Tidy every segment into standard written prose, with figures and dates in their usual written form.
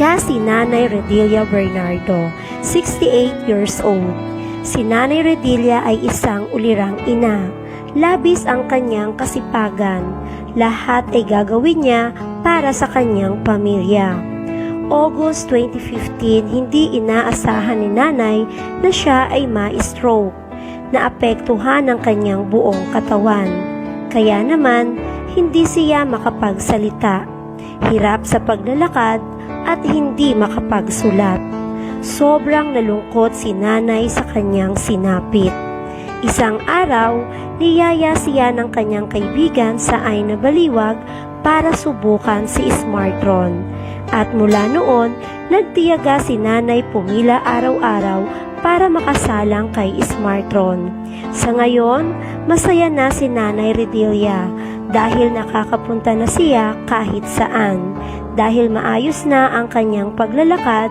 Siya si Nanay Redilla Bernardo, 68 years old. Si Nanay Redilla ay isang ulirang ina. Labis ang kanyang kasipagan. Lahat ay gagawin niya para sa kanyang pamilya. August 2015, hindi inaasahan ni Nanay na siya ay ma-stroke. Naapektuhan ang kanyang buong katawan. Kaya naman, hindi siya makapagsalita. Hirap sa paglalakad at hindi makapagsulat. Sobrang nalungkot si Nanay sa kanyang sinapit. Isang araw, niyaya siya ng kanyang kaibigan sa Ayna Baliwag para subukan si Smartron. At mula noon, nagtiyaga si Nanay pumila araw-araw para makasalang kay Smartron. Sa ngayon, masaya na si Nanay Redilla dahil nakakapunta na siya kahit saan. Dahil maayos na ang kanyang paglalakad,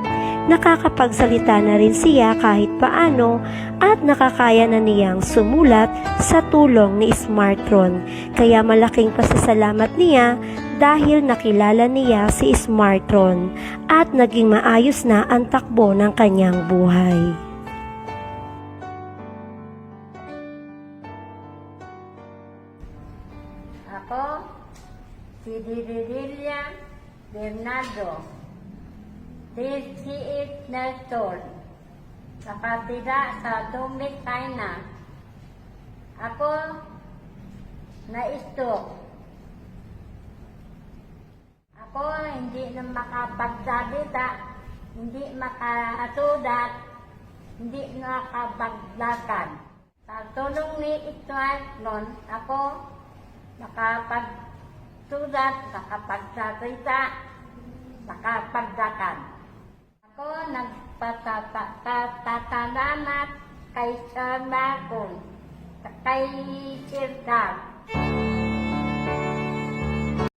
nakakapagsalita na rin siya kahit paano at nakakaya na niyang sumulat sa tulong ni Smartron. Kaya malaking pasasalamat niya dahil nakilala niya si Smartron at naging maayos na ang takbo ng kanyang buhay. Ako, si Redilla Bernardo, 38 years old, nakatira sa Dumit, China. Ako, na-stroke. Ako, hindi na makapagsalita, hindi makasulat, hindi nakapaglakad. Sa tulong ni Smartron, ako, nakapagsulat, nakapagsalita, nakapaglakad. Ako nagpasalamat kay Sir Marcon, kay Sir Gab,